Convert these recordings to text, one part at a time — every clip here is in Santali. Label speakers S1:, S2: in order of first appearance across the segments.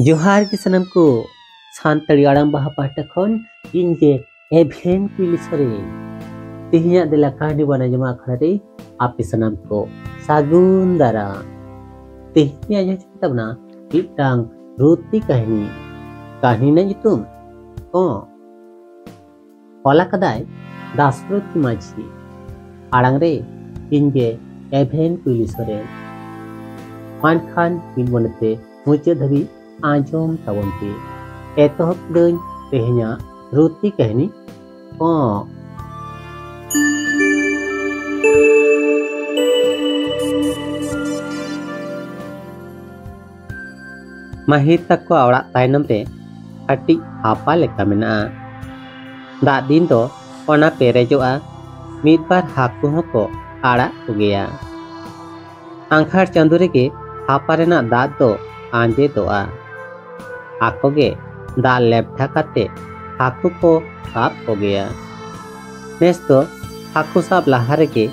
S1: जोहार के सनम को सानताड़ी आड़ाम बाहा पाटा खन इनके एभेन पिली सरे तिहिया दिला कहानी बना जमा खड़े आपे सनम को सागुन दारा तिहिया जो चुतबना इटांग रोती कहानी ना जुतुम को ओला कदाय दासरथी माझी आड़ांग रे इनके एभेन पिली सरे मानखान इन बनते मुझे धबी आजम तावन पे एतहब दन तेह냐 रोती कहनी को महिर तक को आवड़ा तायनम रे हटी हापा लेका मेना दा दिन तो ओना पेरेजोआ मिद बार हाकु हको आड़ा उगेया आंखार चांदो रेगे हापा रेना दा तो आंजे दोआ आकोगे दा लेपठा काते हाकु को साब हो गया नेस तो हाकु साब लहारे के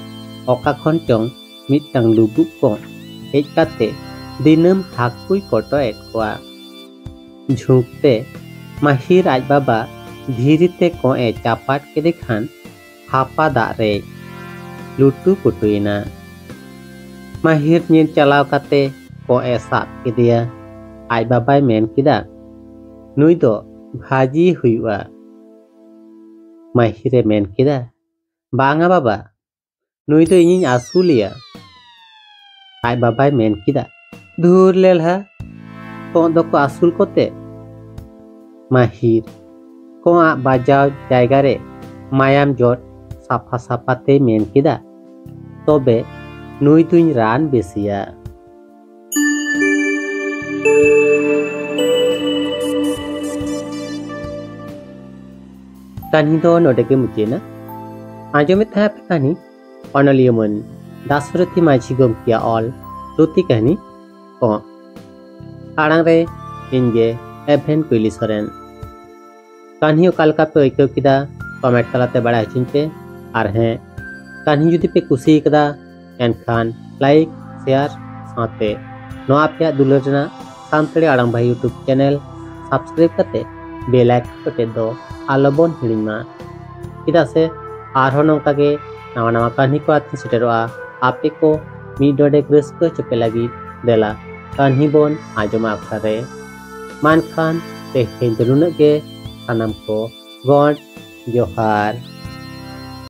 S1: ओका खन चोंग मिटंग लुबुक को हेज काते दिनम हाकुई कोटो एट कोआ झुकते महिर आज बाबा धीरेते को ए चापाट के दिखान हापा दा रे लुटू पुटुइना महिर नीर चलाव काते को ए साब के दिया आज बाबा मेन किदा नुई दो भाजी हुआ महिरे मेन किदा बांगा बाबा नुई दो इन आसुलिया आज बाबा मेन किदा धूर लेलहा को दो को आसुल कोते महिर को आ बाजाव जायगा रे मायाम जोट साफा साफाते मेन किदा तोबे नुई दुइन रान बेसिया कहानी तो नोटे के मुचेना आजो में था कहानी ऑनलियमन दासरथी माझी गमकिया ऑल रोती कहानी को आड़ांग रे इनगे एभेन कुइली सरेन कहानी कालका पे ओइको किदा कमेंट तलाते बड़ा हचिन पे आर हैं कहानी जुदी पे कुसी कदा एनखान लाइक शेयर साथे नो आपया दुलरना सानताड़ी आड़ांग भाई यूट्यूब चैनल सब्सक्राइब करते बेल आइकन को टेद दो आलोबन हिड़िमा किदा से आरहो नोंका के नवा नवा कहानी को आती सेटेरोआ आपे को मिडोडे ग्रेस्को चपे लगी देला कहानी बोन आजमा अखरे मानखान ते हेंदरुन के सनम को गॉड जोहार।